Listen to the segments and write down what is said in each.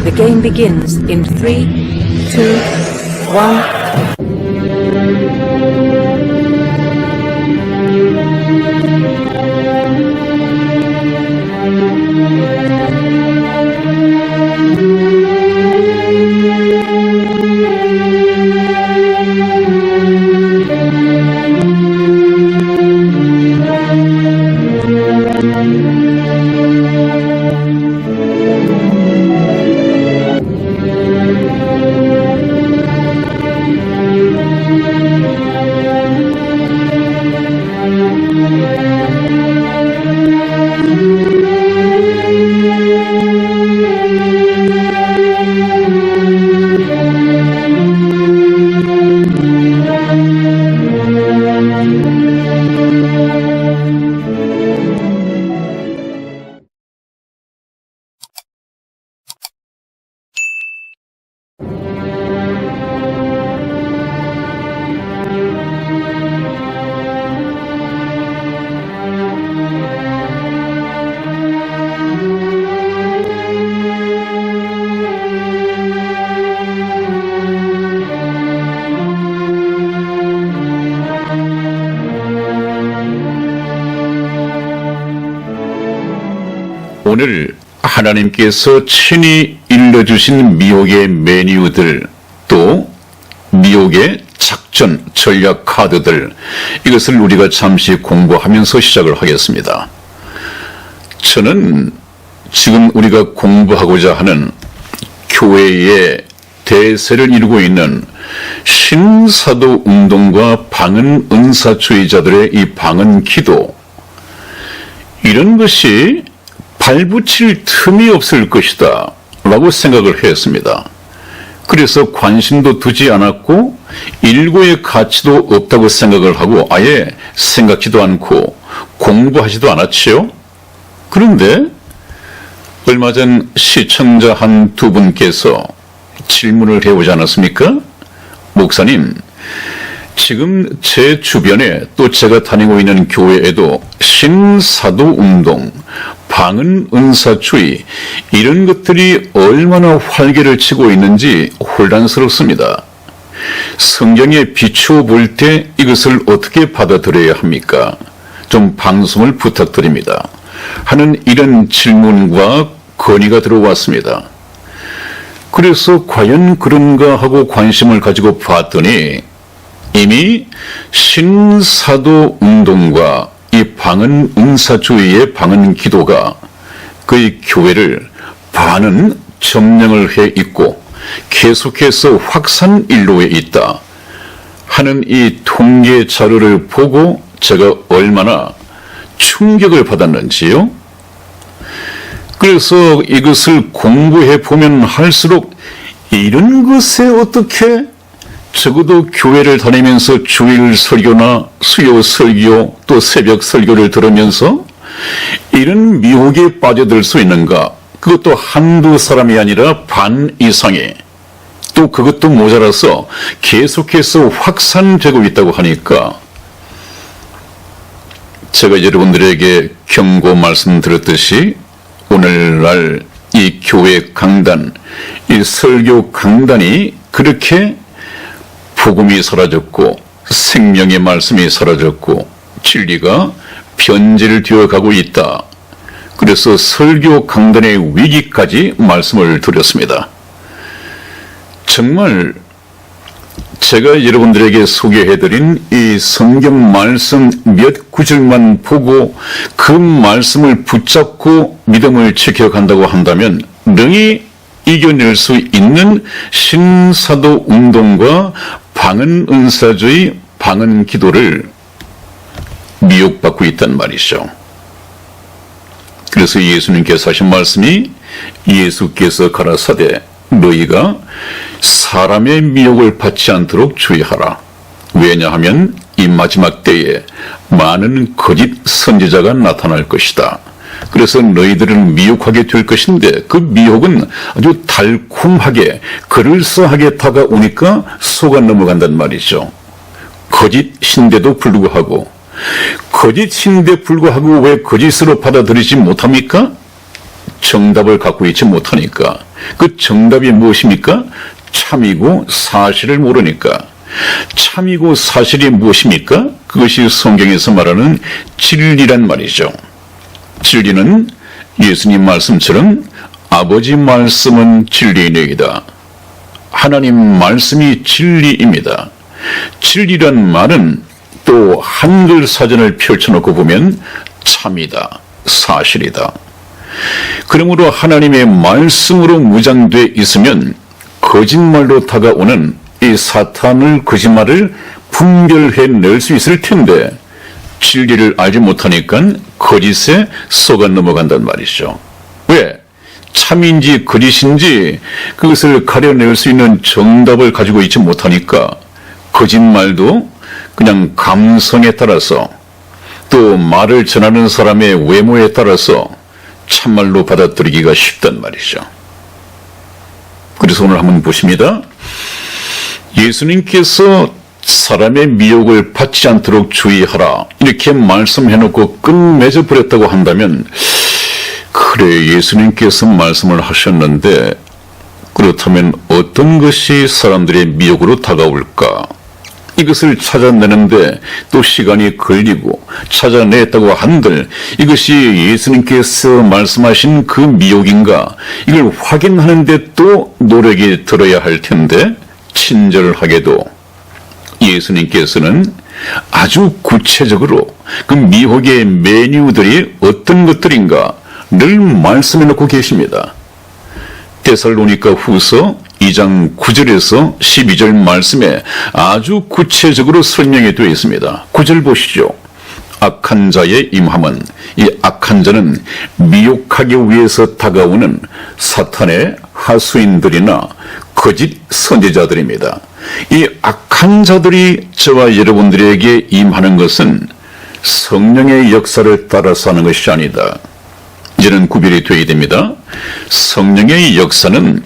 The game begins in 3, 2, 1. 오늘 하나님께서 친히 일러주신 미혹의 메뉴들, 또 미혹의 작전, 전략 카드들, 이것을 우리가 잠시 공부하면서 시작을 하겠습니다. 저는 지금 우리가 공부하고자 하는 교회의 대세를 이루고 있는 신사도 운동과 방언 은사주의자들의 이 방언 기도, 이런 것이 발붙일 틈이 없을 것이다 라고 생각을 했습니다. 그래서 관심도 두지 않았고 일고의 가치도 없다고 생각을 하고 아예 생각지도 않고 공부하지도 않았지요. 그런데 얼마 전 시청자 한 두 분께서 질문을 해오지 않았습니까? 목사님, 지금 제 주변에 또 제가 다니고 있는 교회에도 신사도 운동, 방언 은사주의, 이런 것들이 얼마나 활개를 치고 있는지 혼란스럽습니다. 성경에 비추어 볼 때 이것을 어떻게 받아들여야 합니까? 좀 방송을 부탁드립니다. 하는 이런 질문과 건의가 들어왔습니다. 그래서 과연 그런가 하고 관심을 가지고 봤더니 이미 신사도 운동과 이 방언 은사주의의 방언 기도가 그의 교회를 반은 점령을 해 있고 계속해서 확산 일로에 있다 하는 이 통계 자료를 보고 제가 얼마나 충격을 받았는지요. 그래서 이것을 공부해 보면 할수록 이런 것에 어떻게 적어도 교회를 다니면서 주일 설교나 수요 설교 또 새벽 설교를 들으면서 이런 미혹에 빠져들 수 있는가? 그것도 한두 사람이 아니라 반 이상이, 또 그것도 모자라서 계속해서 확산되고 있다고 하니까 제가 여러분들에게 경고 말씀드렸듯이 오늘날 이 교회 강단, 이 설교 강단이 그렇게 복음이 사라졌고 생명의 말씀이 사라졌고 진리가 변질되어 가고 있다. 그래서 설교 강단의 위기까지 말씀을 드렸습니다. 정말 제가 여러분들에게 소개해드린 이 성경 말씀 몇 구절만 보고 그 말씀을 붙잡고 믿음을 지켜간다고 한다면 능히 이겨낼 수 있는 신사도 운동과 방언 은사주의, 방언 기도를 미혹받고 있단 말이죠. 그래서 예수님께서 하신 말씀이 예수께서 가라사대 너희가 사람의 미혹을 받지 않도록 주의하라. 왜냐하면 이 마지막 때에 많은 거짓 선지자가 나타날 것이다. 그래서 너희들을 미혹하게 될 것인데 그 미혹은 아주 달콤하게 그럴싸하게 다가오니까 속아 넘어간단 말이죠. 거짓인데도 불구하고 거짓인데 불구하고 왜 거짓으로 받아들이지 못합니까? 정답을 갖고 있지 못하니까. 그 정답이 무엇입니까? 참이고 사실을 모르니까. 참이고 사실이 무엇입니까? 그것이 성경에서 말하는 진리란 말이죠. 진리는 예수님 말씀처럼 아버지 말씀은 진리이다. 하나님 말씀이 진리입니다. 진리란 말은 또 한글 사전을 펼쳐놓고 보면 참이다, 사실이다. 그러므로 하나님의 말씀으로 무장돼 있으면 거짓말로 다가오는 이 사탄을 거짓말을 분별해낼 수 있을 텐데 진리를 알지 못하니까 거짓에 속아 넘어간단 말이죠. 왜? 참인지 거짓인지 그것을 가려낼 수 있는 정답을 가지고 있지 못하니까 거짓말도 그냥 감성에 따라서 또 말을 전하는 사람의 외모에 따라서 참말로 받아들이기가 쉽단 말이죠. 그래서 오늘 한번 보십니다. 예수님께서 사람의 미혹을 받지 않도록 주의하라 이렇게 말씀해놓고 끝맺어 버렸다고 한다면 그래 예수님께서 말씀을 하셨는데 그렇다면 어떤 것이 사람들의 미혹으로 다가올까? 이것을 찾아내는데 또 시간이 걸리고 찾아냈다고 한들 이것이 예수님께서 말씀하신 그 미혹인가 이걸 확인하는데 또 노력이 들어야 할 텐데 친절하게도 예수님께서는 아주 구체적으로 그 미혹의 메뉴들이 어떤 것들인가 늘 말씀해 놓고 계십니다. 데살로니가 후서 2장 9절에서 12절 말씀에 아주 구체적으로 설명이 되어 있습니다. 9절 보시죠. 악한 자의 임함은 이 악한 자는 미혹하기 위해서 다가오는 사탄의 하수인들이나 거짓 선지자들입니다. 이 악한 자들이 저와 여러분들에게 임하는 것은 성령의 역사를 따라서 하는 것이 아니다. 이제는 구별이 되어야 됩니다. 성령의 역사는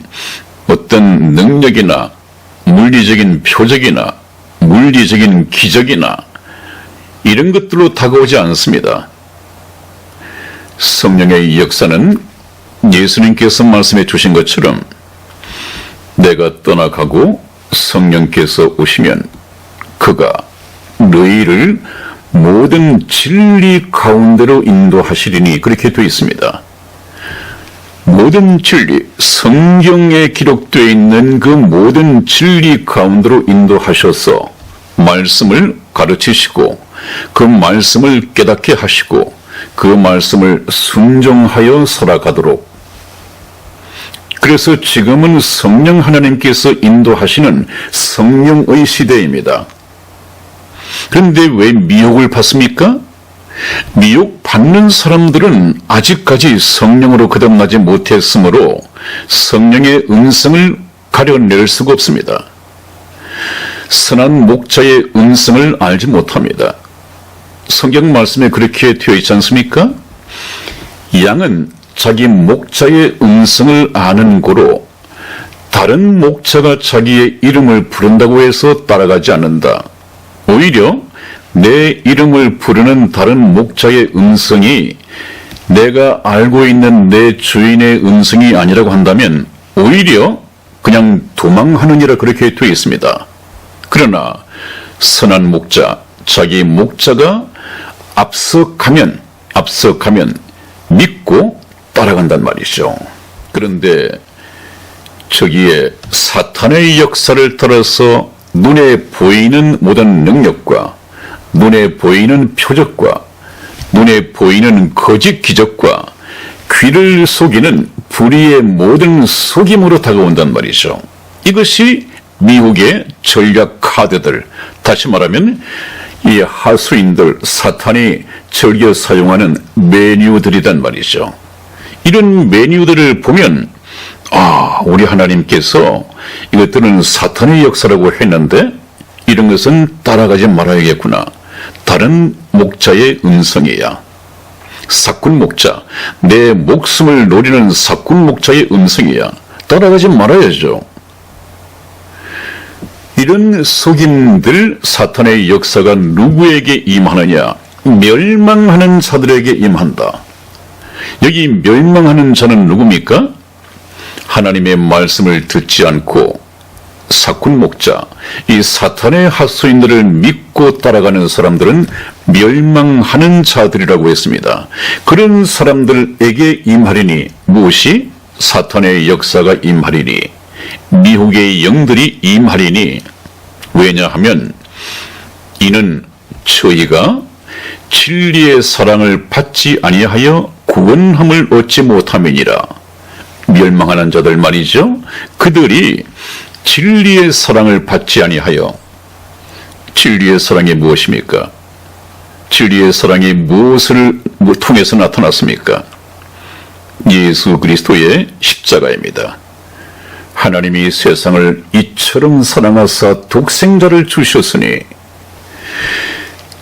어떤 능력이나 물리적인 표적이나 물리적인 기적이나 이런 것들로 다가오지 않습니다. 성령의 역사는 예수님께서 말씀해 주신 것처럼 내가 떠나가고 성령께서 오시면 그가 너희를 모든 진리 가운데로 인도하시리니 그렇게 되어 있습니다. 모든 진리, 성경에 기록되어 있는 그 모든 진리 가운데로 인도하셔서 말씀을 가르치시고 그 말씀을 깨닫게 하시고 그 말씀을 순종하여 살아가도록 그래서 지금은 성령 하나님께서 인도하시는 성령의 시대입니다. 그런데 왜 미혹을 받습니까? 미혹 받는 사람들은 아직까지 성령으로 거듭나지 못했으므로 성령의 음성을 가려낼 수가 없습니다. 선한 목자의 음성을 알지 못합니다. 성경 말씀에 그렇게 되어 있지 않습니까? 양은 자기 목자의 음성을 아는 고로 다른 목자가 자기의 이름을 부른다고 해서 따라가지 않는다. 오히려 내 이름을 부르는 다른 목자의 음성이 내가 알고 있는 내 주인의 음성이 아니라고 한다면 오히려 그냥 도망하느니라 그렇게 되어 있습니다. 그러나 선한 목자, 자기 목자가 앞서 가면 믿고 따라간단 말이죠. 그런데 저기에 사탄의 역사를 따라서 눈에 보이는 모든 능력과 눈에 보이는 표적과 눈에 보이는 거짓 기적과 귀를 속이는 불의의 모든 속임으로 다가온단 말이죠. 이것이 미혹의 전략 카드들, 다시 말하면 이 하수인들, 사탄이 즐겨 사용하는 메뉴들이란 말이죠. 이런 메뉴들을 보면 우리 하나님께서 이것들은 사탄의 역사라고 했는데 이런 것은 따라가지 말아야겠구나. 다른 목자의 음성이야. 사꾼 목자, 내 목숨을 노리는 사꾼 목자의 음성이야. 따라가지 말아야죠. 이런 속임들 사탄의 역사가 누구에게 임하느냐? 멸망하는 자들에게 임한다. 여기 멸망하는 자는 누굽니까? 하나님의 말씀을 듣지 않고 사꾼 목자, 이 사탄의 핫소인들을 믿고 따라가는 사람들은 멸망하는 자들이라고 했습니다. 그런 사람들에게 임하리니 무엇이? 사탄의 역사가 임하리니, 미혹의 영들이 임하리니. 왜냐하면 이는 저희가 진리의 사랑을 받지 아니하여 구원함을 얻지 못함이니라. 멸망하는 자들 말이죠. 그들이 진리의 사랑을 받지 아니하여. 진리의 사랑이 무엇입니까? 진리의 사랑이 무엇을 통해서 나타났습니까? 예수 그리스도의 십자가입니다. 하나님이 세상을 이처럼 사랑하사 독생자를 주셨으니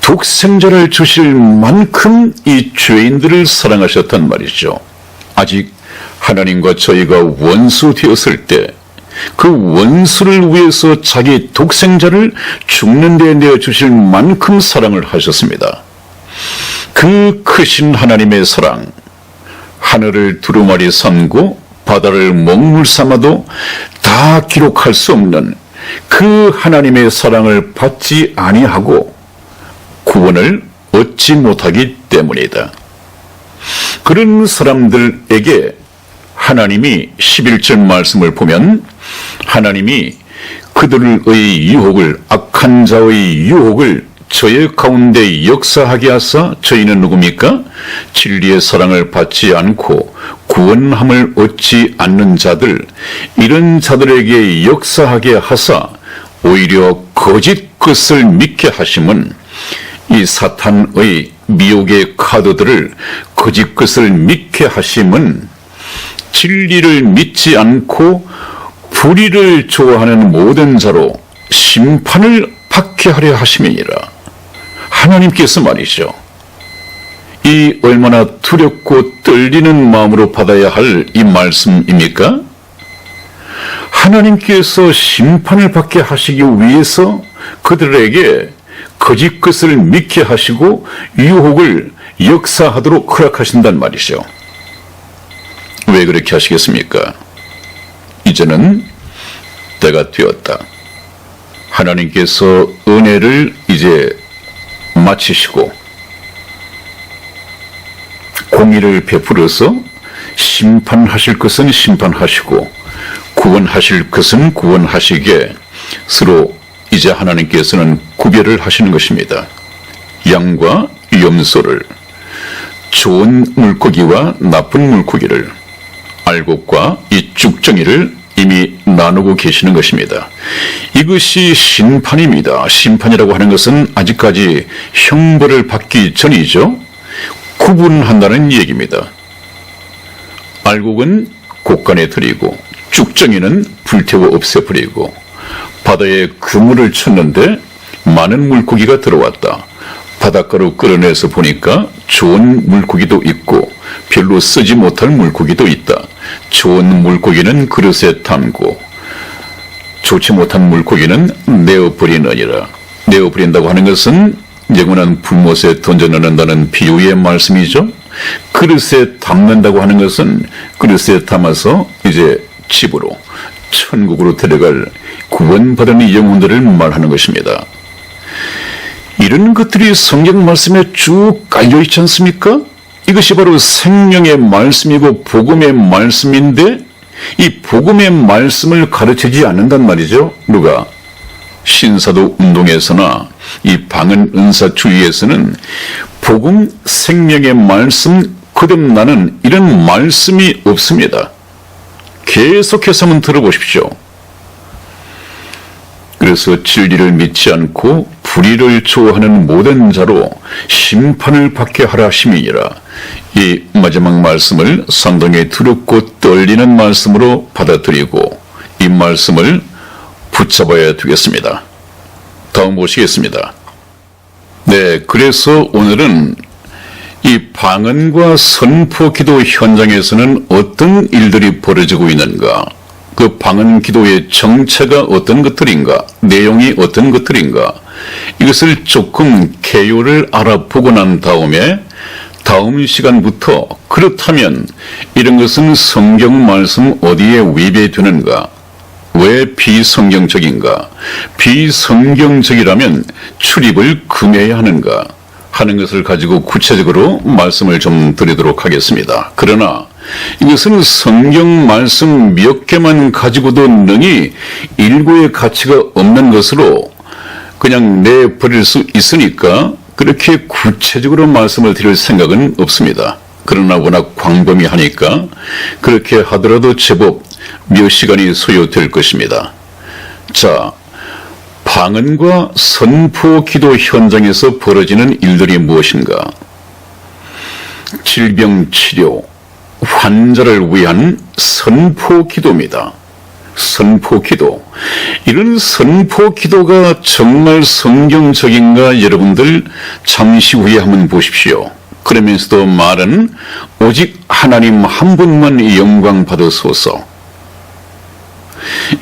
독생자를 주실 만큼 이 죄인들을 사랑하셨단 말이죠. 아직 하나님과 저희가 원수 되었을 때 그 원수를 위해서 자기 독생자를 죽는 데 내어주실 만큼 사랑을 하셨습니다. 그 크신 하나님의 사랑, 하늘을 두루마리 삼고 바다를 먹물 삼아도 다 기록할 수 없는 그 하나님의 사랑을 받지 아니하고 구원을 얻지 못하기 때문이다. 그런 사람들에게 하나님이 11절 말씀을 보면 하나님이 그들의 유혹을, 악한 자의 유혹을 저의 가운데 역사하게 하사, 저희는 누굽니까? 진리의 사랑을 받지 않고 구원함을 얻지 않는 자들, 이런 자들에게 역사하게 하사 오히려 거짓 것을 믿게 하심은, 이 사탄의 미혹의 카드들을 거짓 것을 믿게 하심은 진리를 믿지 않고 불의를 좋아하는 모든 자로 심판을 받게 하려 하심이니라. 하나님께서 말이죠. 이 얼마나 두렵고 떨리는 마음으로 받아야 할 이 말씀입니까? 하나님께서 심판을 받게 하시기 위해서 그들에게 거짓 것을 믿게 하시고 유혹을 역사하도록 허락하신단 말이죠. 왜 그렇게 하시겠습니까? 이제는 때가 되었다. 하나님께서 은혜를 이제 마치시고 공의를 베풀어서 심판하실 것은 심판하시고 구원하실 것은 구원하시게 서로 이제 하나님께서는 구별을 하시는 것입니다. 양과 염소를, 좋은 물고기와 나쁜 물고기를, 알곡과 이 쭉정이를 이미 나누고 계시는 것입니다. 이것이 심판입니다. 심판이라고 하는 것은 아직까지 형벌을 받기 전이죠. 구분한다는 얘기입니다. 알곡은 곳간에 들이고 쭉정이는 불태워 없애버리고, 바다에 그물을 쳤는데 많은 물고기가 들어왔다. 바닷가로 끌어내서 보니까 좋은 물고기도 있고 별로 쓰지 못할 물고기도 있다. 좋은 물고기는 그릇에 담고 좋지 못한 물고기는 내어버리느니라. 내어버린다고 하는 것은 영원한 불못에 던져넣는다는 비유의 말씀이죠. 그릇에 담는다고 하는 것은 그릇에 담아서 이제 집으로, 천국으로 데려갈 구원받은 영혼들을 말하는 것입니다. 이런 것들이 성경 말씀에 쭉 깔려있지 않습니까? 이것이 바로 생명의 말씀이고 복음의 말씀인데, 이 복음의 말씀을 가르치지 않는단 말이죠. 누가? 신사도 운동에서나 이 방언 은사주의에서는 복음, 생명의 말씀, 거듭나는 이런 말씀이 없습니다. 계속해서 한번 들어보십시오. 그래서 진리를 믿지 않고 불의를 좋아하는 모든 자로 심판을 받게 하라 하심이니라. 이 마지막 말씀을 상당히 두렵고 떨리는 말씀으로 받아들이고 이 말씀을 붙잡아야 되겠습니다. 다음 보시겠습니다. 네, 그래서 오늘은 이 방언과 선포 기도 현장에서는 어떤 일들이 벌어지고 있는가, 그 방언 기도의 정체가 어떤 것들인가, 내용이 어떤 것들인가, 이것을 조금 개요를 알아보고 난 다음에 다음 시간부터 그렇다면 이런 것은 성경 말씀 어디에 위배되는가, 왜 비성경적인가, 비성경적이라면 출입을 금해야 하는가 하는 것을 가지고 구체적으로 말씀을 좀 드리도록 하겠습니다. 그러나 이것은 성경 말씀 몇 개만 가지고도 능히 일구의 가치가 없는 것으로 그냥 내버릴 수 있으니까 그렇게 구체적으로 말씀을 드릴 생각은 없습니다. 그러나 워낙 광범위하니까 그렇게 하더라도 제법 몇 시간이 소요될 것입니다. 자, 방언과 선포 기도 현장에서 벌어지는 일들이 무엇인가? 질병 치료, 환자를 위한 선포 기도입니다. 선포 기도. 이런 선포 기도가 정말 성경적인가 여러분들 잠시 후에 한번 보십시오. 그러면서도 말은 오직 하나님 한 분만 영광 받으소서.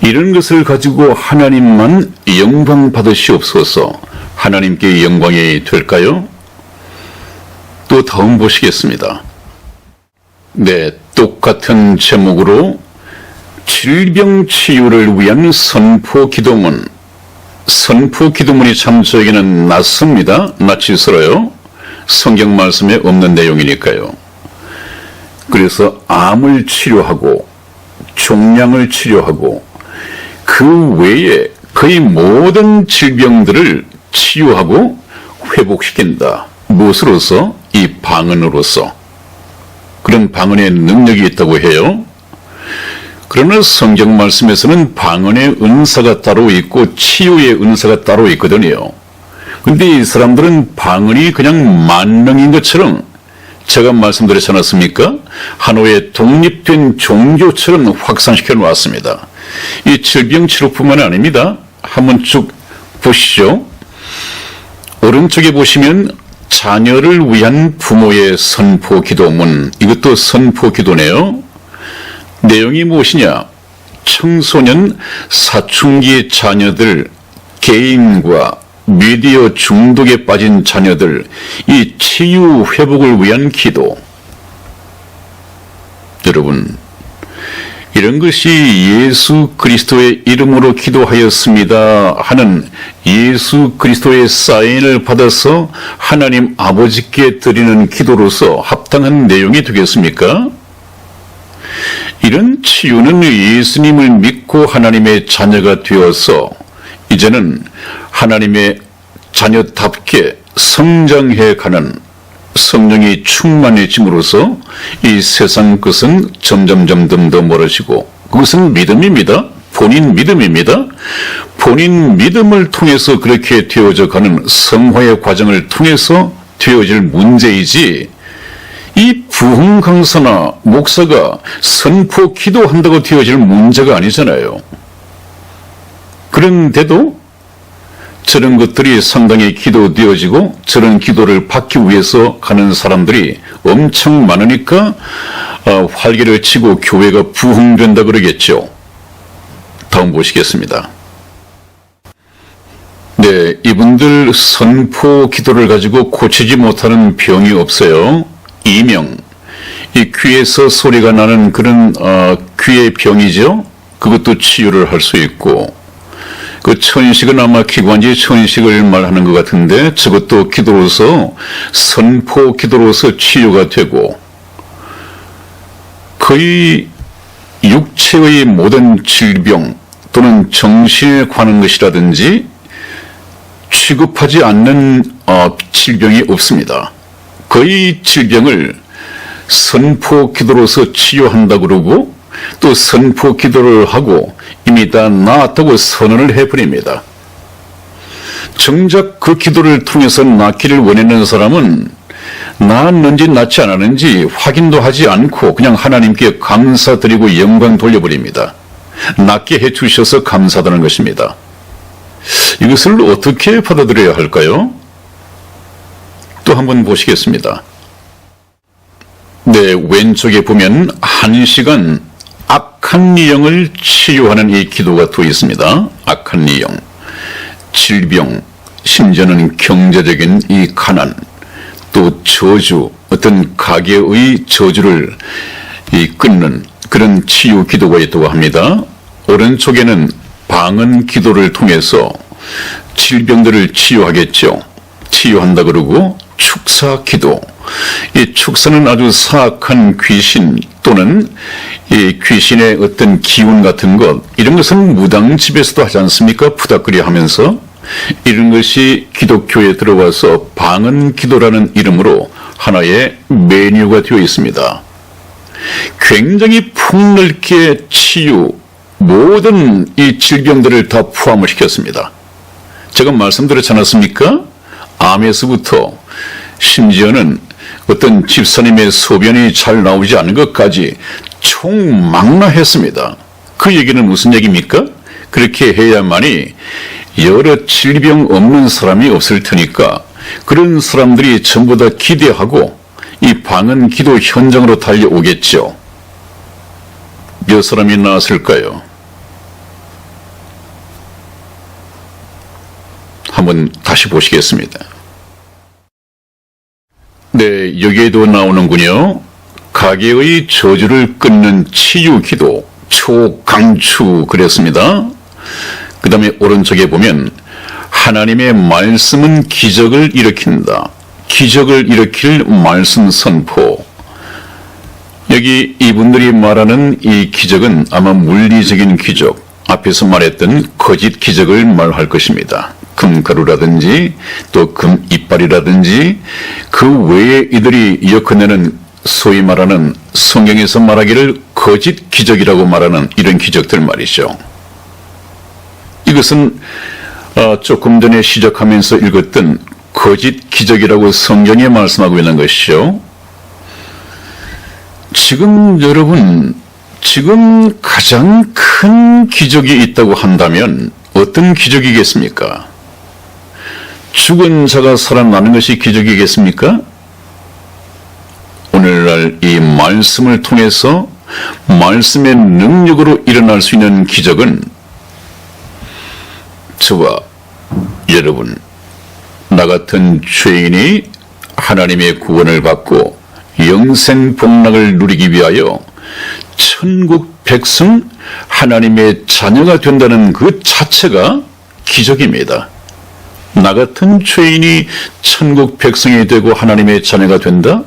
이런 것을 가지고 하나님만 영광 받으시옵소서. 하나님께 영광이 될까요? 또 다음 보시겠습니다. 네, 똑같은 제목으로 질병 치유를 위한 선포 기도문. 선포 기도문이 참 저에게는 낯섭니다. 낯이 설어요. 성경 말씀에 없는 내용이니까요. 그래서 암을 치료하고 종양을 치료하고 그 외에 거의 모든 질병들을 치유하고 회복시킨다. 무엇으로서? 이 방언으로서. 그런 방언의 능력이 있다고 해요. 그러나 성경 말씀에서는 방언의 은사가 따로 있고 치유의 은사가 따로 있거든요. 근데 이 사람들은 방언이 그냥 만능인 것처럼 제가 말씀드렸지 않았습니까? 하나의 독립된 종교처럼 확산시켜 놓았습니다. 이 질병치료뿐만 아닙니다. 한번 쭉 보시죠. 오른쪽에 보시면 자녀를 위한 부모의 선포 기도문. 이것도 선포 기도네요. 내용이 무엇이냐? 청소년 사춘기 자녀들, 개인과 미디어 중독에 빠진 자녀들, 이 치유 회복을 위한 기도. 여러분, 이런 것이 예수 그리스도의 이름으로 기도하였습니다 하는 예수 그리스도의 사인을 받아서 하나님 아버지께 드리는 기도로서 합당한 내용이 되겠습니까? 이런 치유는 예수님을 믿고 하나님의 자녀가 되어서 이제는 하나님의 자녀답게 성장해 가는 성령이 충만해짐으로써 이 세상 것은 점점 더 멀어지고, 그것은 믿음입니다. 본인 믿음입니다. 본인 믿음을 통해서 그렇게 되어져 가는 성화의 과정을 통해서 되어질 문제이지, 이 부흥 강사나 목사가 선포 기도한다고 되어질 문제가 아니잖아요. 그런데도 저런 것들이 상당히 기도되어지고 저런 기도를 받기 위해서 가는 사람들이 엄청 많으니까 활기를 치고 교회가 부흥된다 그러겠죠. 다음 보시겠습니다. 네, 이분들 선포 기도를 가지고 고치지 못하는 병이 없어요. 이명, 이 귀에서 소리가 나는 그런 귀의 병이죠. 그것도 치유를 할 수 있고, 그 천식은 아마 기관지 천식을 말하는 것 같은데 저것도 기도로서 선포 기도로서 치유가 되고, 거의 육체의 모든 질병 또는 정신에 관한 것이라든지 취급하지 않는 질병이 없습니다. 거의 질병을 선포 기도로서 치유한다 그러고 또 선포 기도를 하고 이미 다 나았다고 선언을 해버립니다. 정작 그 기도를 통해서 낫기를 원하는 사람은 나았는지 낫지 않았는지 확인도 하지 않고 그냥 하나님께 감사드리고 영광 돌려버립니다. 낫게 해주셔서 감사하다는 것입니다. 이것을 어떻게 받아들여야 할까요? 또 한번 보시겠습니다. 네, 왼쪽에 보면 1시간 악한 영을 치유하는 이 기도가 또 있습니다. 악한 영, 질병, 심지어는 경제적인 이 가난, 또 저주, 어떤 가게의 저주를 끊는 그런 치유 기도가 있다고 합니다. 오른쪽에는 방언 기도를 통해서 질병들을 치유하겠죠. 치유한다 그러고 축사 기도. 이 축사는 아주 사악한 귀신 또는 이 귀신의 어떤 기운 같은 것, 이런 것은 무당집에서도 하지 않습니까? 푸닥거리 하면서. 이런 것이 기독교에 들어와서 방언 기도라는 이름으로 하나의 메뉴가 되어 있습니다. 굉장히 폭넓게 치유, 모든 이 질병들을 다 포함을 시켰습니다. 제가 말씀드렸지 않았습니까? 암에서부터 심지어는 어떤 집사님의 소변이 잘 나오지 않은 것까지 총망라했습니다. 그 얘기는 무슨 얘기입니까? 그렇게 해야만이 여러 질병 없는 사람이 없을 테니까 그런 사람들이 전부 다 기대하고 이 방언 기도 현장으로 달려오겠죠. 몇 사람이 나왔을까요? 한번 다시 보시겠습니다. 네, 여기에도 나오는군요. 가게의 저주를 끊는 치유 기도, 초강추 그랬습니다. 그 다음에 오른쪽에 보면 하나님의 말씀은 기적을 일으킨다. 기적을 일으킬 말씀 선포. 여기 이분들이 말하는 이 기적은 아마 물리적인 기적, 앞에서 말했던 거짓 기적을 말할 것입니다. 금가루라든지 또 금 이빨이라든지 그 외에 이들이 엮어내는 소위 말하는 성경에서 말하기를 거짓 기적이라고 말하는 이런 기적들 말이죠. 이것은 조금 전에 시작하면서 읽었던 거짓 기적이라고 성경에 말씀하고 있는 것이죠. 지금 여러분, 지금 가장 큰 기적이 있다고 한다면 어떤 기적이겠습니까? 죽은 자가 살아나는 것이 기적이겠습니까? 오늘날 이 말씀을 통해서 말씀의 능력으로 일어날 수 있는 기적은 저와 여러분, 나 같은 죄인이 하나님의 구원을 받고 영생 복락을 누리기 위하여 천국 백성 하나님의 자녀가 된다는 그 자체가 기적입니다. 나 같은 죄인이 천국 백성이 되고 하나님의 자녀가 된다?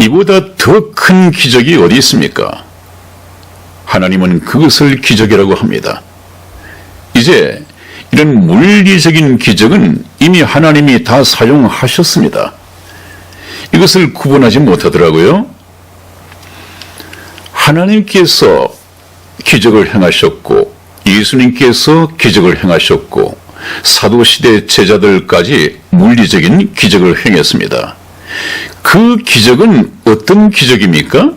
이보다 더 큰 기적이 어디 있습니까? 하나님은 그것을 기적이라고 합니다. 이제 이런 물리적인 기적은 이미 하나님이 다 사용하셨습니다. 이것을 구분하지 못하더라고요. 하나님께서 기적을 행하셨고 예수님께서 기적을 행하셨고 사도시대 제자들까지 물리적인 기적을 행했습니다. 그 기적은 어떤 기적입니까?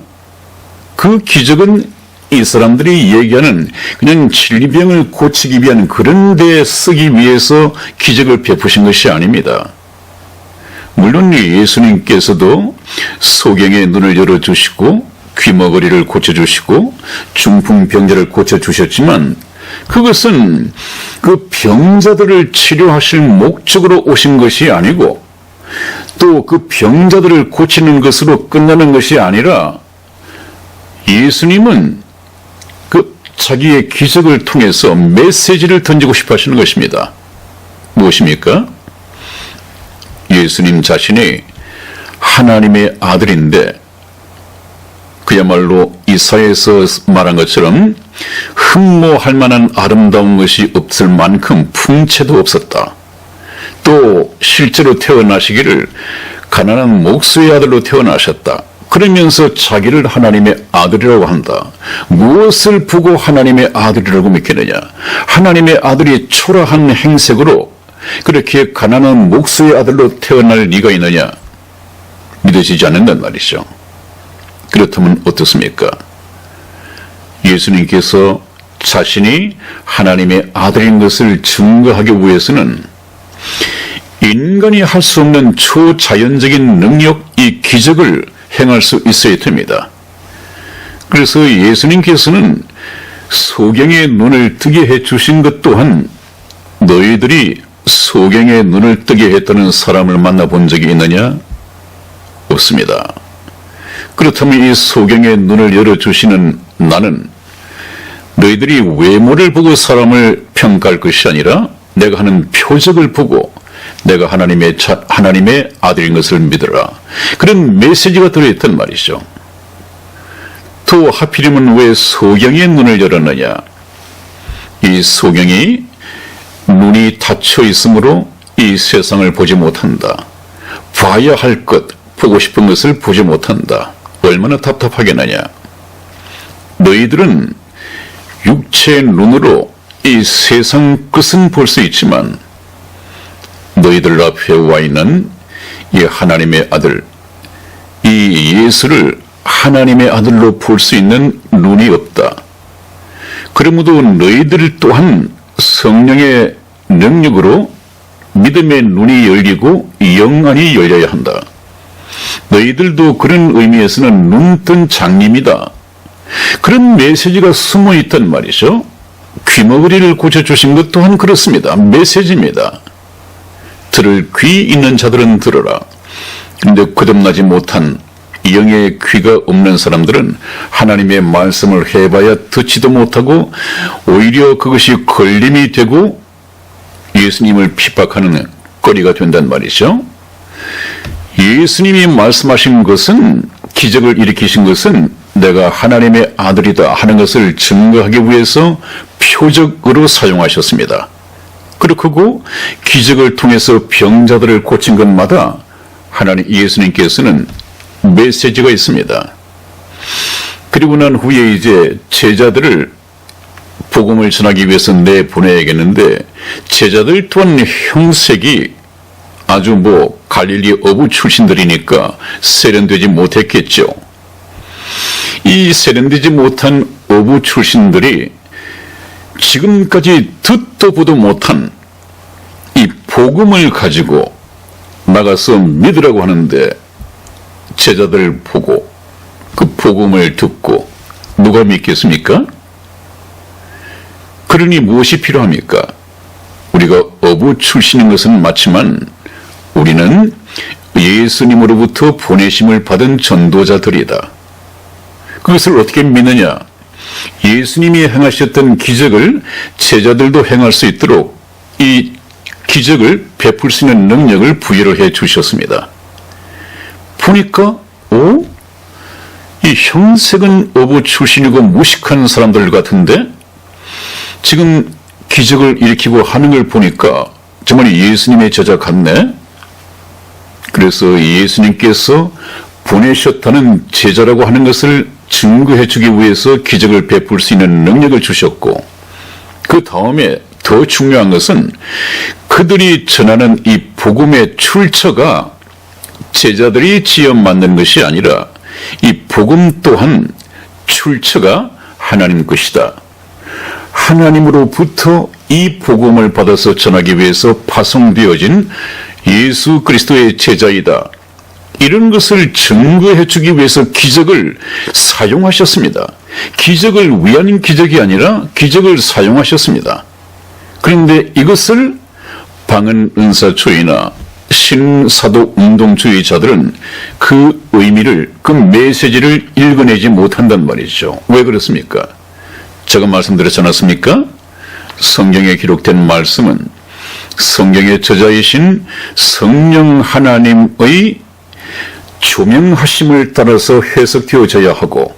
그 기적은 이 사람들이 얘기하는 그냥 질병을 고치기 위한 그런 데 쓰기 위해서 기적을 베푸신 것이 아닙니다. 물론 예수님께서도 소경의 눈을 열어주시고 귀머거리를 고쳐주시고 중풍병자를 고쳐주셨지만 그것은 그 병자들을 치료하실 목적으로 오신 것이 아니고 또 그 병자들을 고치는 것으로 끝나는 것이 아니라 예수님은 그 자기의 기적을 통해서 메시지를 던지고 싶어 하시는 것입니다. 무엇입니까? 예수님 자신이 하나님의 아들인데 그야말로 이사야에서 말한 것처럼 흠모할 만한 아름다운 것이 없을 만큼 풍채도 없었다. 또 실제로 태어나시기를 가난한 목수의 아들로 태어나셨다. 그러면서 자기를 하나님의 아들이라고 한다. 무엇을 보고 하나님의 아들이라고 믿겠느냐? 하나님의 아들이 초라한 행색으로 그렇게 가난한 목수의 아들로 태어날 리가 있느냐? 믿어지지 않는단 말이죠. 그렇다면 어떻습니까? 예수님께서 자신이 하나님의 아들인 것을 증거하기 위해서는 인간이 할 수 없는 초자연적인 능력, 이 기적을 행할 수 있어야 됩니다. 그래서 예수님께서는 소경의 눈을 뜨게 해주신 것 또한 너희들이 소경의 눈을 뜨게 했다는 사람을 만나본 적이 있느냐? 없습니다. 그렇다면 이 소경의 눈을 열어주시는 나는 너희들이 외모를 보고 사람을 평가할 것이 아니라 내가 하는 표적을 보고 내가 하나님의 아들인 것을 믿으라. 그런 메시지가 들어있단 말이죠. 또 하필이면 왜 소경의 눈을 열었느냐? 이 소경이 눈이 닫혀 있으므로 이 세상을 보지 못한다. 봐야 할 것, 보고 싶은 것을 보지 못한다. 얼마나 답답하겠느냐? 너희들은 육체의 눈으로 이 세상 끝은 볼 수 있지만 너희들 앞에 와 있는 이 하나님의 아들, 이 예수를 하나님의 아들로 볼 수 있는 눈이 없다. 그러므로 너희들 또한 성령의 능력으로 믿음의 눈이 열리고 영안이 열려야 한다. 너희들도 그런 의미에서는 눈뜬 장님이다. 그런 메시지가 숨어 있단 말이죠. 귀머거리를 고쳐주신 것 또한 그렇습니다. 메시지입니다. 들을 귀 있는 자들은 들어라. 그런데 거듭나지 못한 영의 귀가 없는 사람들은 하나님의 말씀을 해봐야 듣지도 못하고 오히려 그것이 걸림이 되고 예수님을 핍박하는 거리가 된단 말이죠. 예수님이 말씀하신 것은, 기적을 일으키신 것은 내가 하나님의 아들이다 하는 것을 증거하기 위해서 표적으로 사용하셨습니다. 그렇고 기적을 통해서 병자들을 고친 것마다 예수님께서는 메시지가 있습니다. 그리고 난 후에 이제 제자들을 복음을 전하기 위해서 내보내야겠는데 제자들 또한 형색이 아주 갈릴리 어부 출신들이니까 세련되지 못했겠죠. 이 세련되지 못한 어부 출신들이 지금까지 듣도 보도 못한 이 복음을 가지고 나가서 믿으라고 하는데 제자들 보고 그 복음을 듣고 누가 믿겠습니까? 그러니 무엇이 필요합니까? 우리가 어부 출신인 것은 맞지만 우리는 예수님으로부터 보내심을 받은 전도자들이다. 그것을 어떻게 믿느냐? 예수님이 행하셨던 기적을 제자들도 행할 수 있도록 이 기적을 베풀 수 있는 능력을 부여를 해 주셨습니다. 보니까 이 형색은 어부 출신이고 무식한 사람들 같은데 지금 기적을 일으키고 하는 걸 보니까 정말 예수님의 제자 같네. 그래서 예수님께서 보내셨다는 제자라고 하는 것을 증거해 주기 위해서 기적을 베풀 수 있는 능력을 주셨고, 그 다음에 더 중요한 것은 그들이 전하는 이 복음의 출처가 제자들이 지어 만든 것이 아니라 이 복음 또한 출처가 하나님 것이다. 하나님으로부터 이 복음을 받아서 전하기 위해서 파송되어진 예수 그리스도의 제자이다. 이런 것을 증거해 주기 위해서 기적을 사용하셨습니다. 기적을 위한 기적이 아니라 기적을 사용하셨습니다. 그런데 이것을 방언 은사초이나 신사도 운동주의자들은 그 의미를, 그 메시지를 읽어내지 못한단 말이죠. 왜 그렇습니까? 제가 말씀드렸지 않았습니까? 성경에 기록된 말씀은 성경의 저자이신 성령 하나님의 조명하심을 따라서 해석되어져야 하고,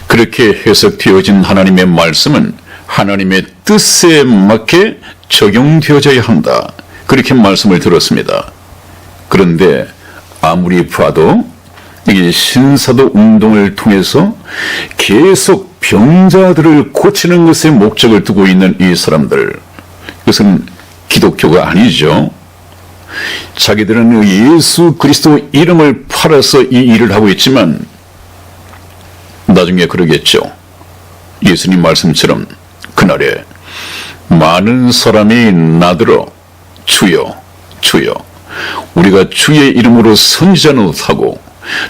그렇게 해석되어진 하나님의 말씀은 하나님의 뜻에 맞게 적용되어져야 한다. 그렇게 말씀을 들었습니다. 그런데 아무리 봐도 이 신사도 운동을 통해서 계속 병자들을 고치는 것에 목적을 두고 있는 이 사람들, 이것은 기독교가 아니죠. 자기들은 예수 그리스도 이름을 팔아서 이 일을 하고 있지만 나중에 그러겠죠. 예수님 말씀처럼 그날에 많은 사람이 나더러 주여 주여 우리가 주의 이름으로 선지자 노릇하고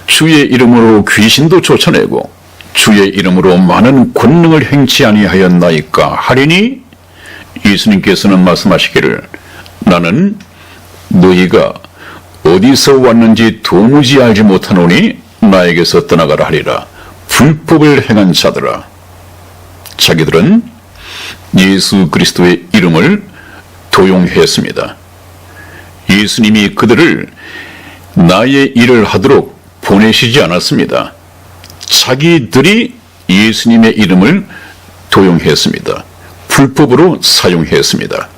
주의 이름으로 귀신도 쫓아내고 주의 이름으로 많은 권능을 행치 아니하였나이까 하리니 예수님께서는 말씀하시기를 나는 너희가 어디서 왔는지 도무지 알지 못하노니 나에게서 떠나가라 하리라. 불법을 행한 자들아, 자기들은 예수 그리스도의 이름을 도용했습니다. 예수님이 그들을 나의 일을 하도록 보내시지 않았습니다. 자기들이 예수님의 이름을 도용했습니다. 불법으로 사용했습니다.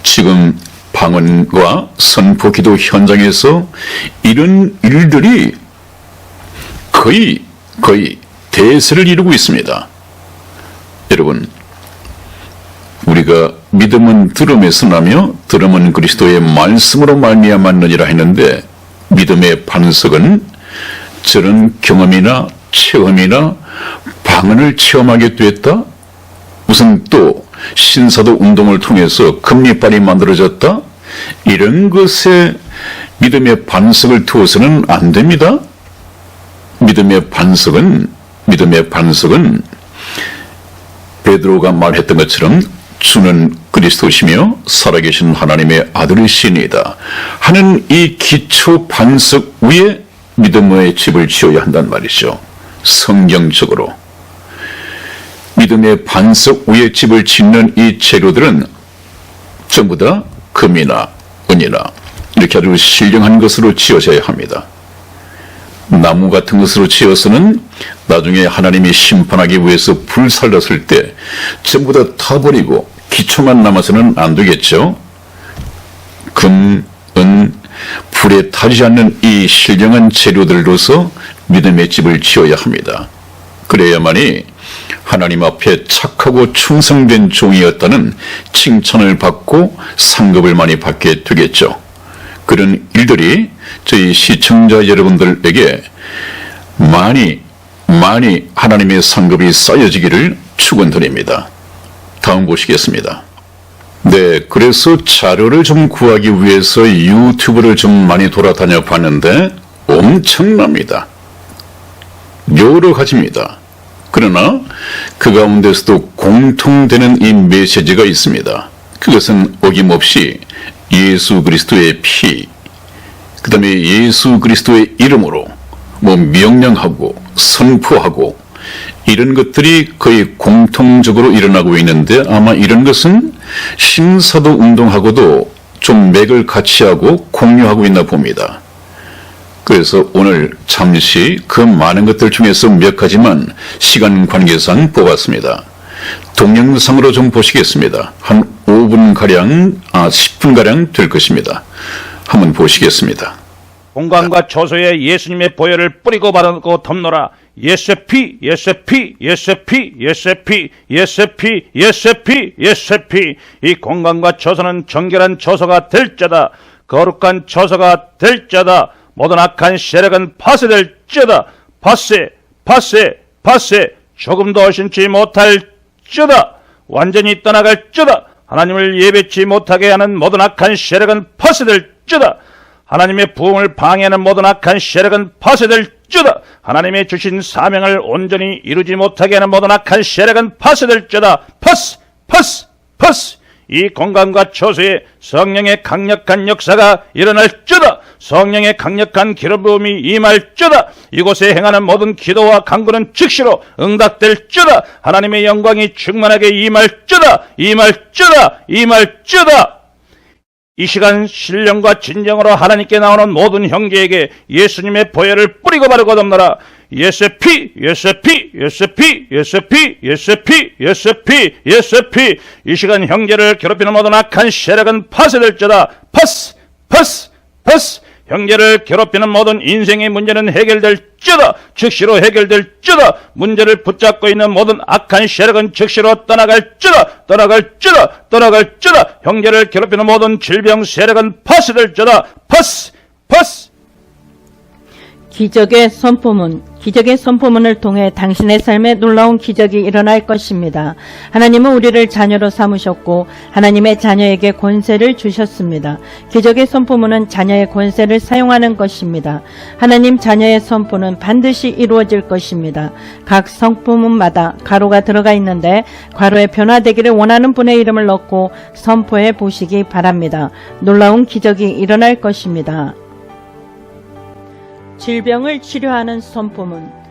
지금 방언과 선포 기도 현장에서 이런 일들이 거의 대세를 이루고 있습니다. 여러분, 우리가 믿음은 들음에서 나며 들음은 그리스도의 말씀으로 말미암았느니라 했는데 믿음의 반석은 저런 경험이나 체험이나 방언을 체험하게 됐다? 무슨 또 신사도 운동을 통해서 금리빨이 만들어졌다? 이런 것에 믿음의 반석을 두어서는 안 됩니다. 믿음의 반석은 베드로가 말했던 것처럼 주는 그리스도시며 살아계신 하나님의 아들이시니이다 하는 이 기초 반석 위에 믿음의 집을 지어야 한단 말이죠. 성경적으로 믿음의 반석 위에 집을 짓는 이 재료들은 전부 다 금이나 은이나 이렇게 아주 신령한 것으로 지어져야 합니다. 나무 같은 것으로 지어서는 나중에 하나님이 심판하기 위해서 불살랐을 때 전부 다 타버리고 기초만 남아서는 안 되겠죠. 금, 은, 불에 타지 않는 이 신령한 재료들로서 믿음의 집을 지어야 합니다. 그래야만이 하나님 앞에 착하고 충성된 종이었다는 칭찬을 받고 상급을 많이 받게 되겠죠. 그런 일들이 저희 시청자 여러분들에게 많이 하나님의 상급이 쌓여지기를 축원드립니다. 다음 보시겠습니다. 네, 그래서 자료를 좀 구하기 위해서 유튜브를 좀 많이 돌아다녀 봤는데 엄청납니다. 여러 가지입니다. 그러나 그 가운데서도 공통되는 이 메시지가 있습니다. 그것은 어김없이 예수 그리스도의 피, 그 다음에 예수 그리스도의 이름으로 명령하고 선포하고 이런 것들이 거의 공통적으로 일어나고 있는데 아마 이런 것은 신사도 운동하고도 좀 맥을 같이 하고 공유하고 있나 봅니다. 그래서 오늘 잠시 그 많은 것들 중에서 몇 가지만 시간 관계상 뽑았습니다. 동영상으로 좀 보시겠습니다. 한 5분가량, 10분가량 될 것입니다. 한번 보시겠습니다. 공간과 처소에 예수님의 보혈을 뿌리고 바르고 덮노라. 예수의 피, 예수의 피, 예수의 피, 예수의 피, 예수의 피, 예수의 피, 예수의 피. 이 공간과 처소는 정결한 처소가 될 자다. 거룩한 처소가 될 자다. 모든 악한 세력은 파쇄될 자다. 파쇄, 조금도 얼씬치 못할 자다. 완전히 떠나갈 자다. 하나님을 예배치 못하게 하는 모든 악한 세력은 파쇄될 자다. 하나님의 부흥을 방해하는 모든 악한 세력은 파쇄될 자다. 하나님의 주신 사명을 온전히 이루지 못하게 하는 모든 악한 세력은 파쇄될 자다. 파스. 이 공간과 처소에 성령의 강력한 역사가 일어날 자다. 성령의 강력한 기름부음이 임할 자다. 이곳에 행하는 모든 기도와 간구는 즉시로 응답될 자다. 하나님의 영광이 충만하게 임할 자다. 이 시간 신령과 진정으로 하나님께 나오는 모든 형제에게 예수님의 보혈을 뿌리고 바르고 덮노라. 예수의 피, 예수의 피, 예수의 피, 예수의 피, 예수의 피, 예수의 피, 예수의 피. 이 시간 형제를 괴롭히는 모든 악한 세력은 파쇄될 자다. 파스. 형제를 괴롭히는 모든 인생의 문제는 해결될 자다. 즉시로 해결될 자다. 문제를 붙잡고 있는 모든 악한 세력은 즉시로 떠나갈 자다. 형제를 괴롭히는 모든 질병 세력은 파쇄될 자다. 파스. 기적의 선포문 기적의 선포문을 통해 당신의 삶에 놀라운 기적이 일어날 것입니다. 하나님은 우리를 자녀로 삼으셨고 하나님의 자녀에게 권세를 주셨습니다. 기적의 선포문은 자녀의 권세를 사용하는 것입니다. 하나님 자녀의 선포는 반드시 이루어질 것입니다. 각 선포문마다 괄호가 들어가 있는데 괄호에 변화되기를 원하는 분의 이름을 넣고 선포해 보시기 바랍니다. 놀라운 기적이 일어날 것입니다. 질병을 치료하는 선포문.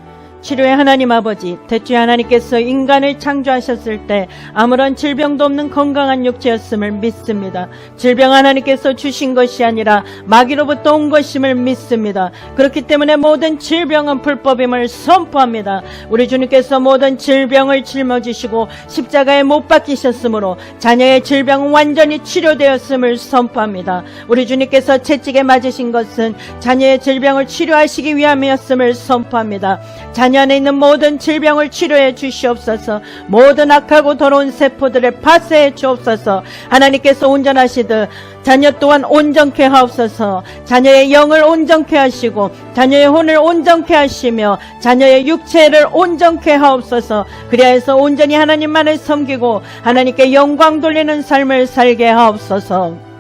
치료의 하나님 아버지, 대초에 하나님께서 인간을 창조하셨을 때 아무런 질병도 없는 건강한 육체였음을 믿습니다. 질병 하나님께서 주신 것이 아니라 마귀로부터 온 것임을 믿습니다. 그렇기 때문에 모든 질병은 불법임을 선포합니다. 우리 주님께서 모든 질병을 짊어지시고 십자가에 못 박히셨으므로 자녀의 질병은 완전히 치료되었음을 선포합니다. 우리 주님께서 채찍에 맞으신 것은 자녀의 질병을 치료하시기 위함이었음을 선포합니다. 자녀 안에 있는 모든 질병을 치료해 주시옵소서. 모든 악하고 더러운 세포들을 파쇄해 주옵소서. 하나님께서 온전하시듯 자녀 또한 온전케 하옵소서. 자녀의 영을 온전케 하시고 자녀의 혼을 온전케 하시며 자녀의 육체를 온전케 하옵소서. 그리하여서 온전히 하나님만을 섬기고 하나님께 영광 돌리는 삶을 살게 하옵소서.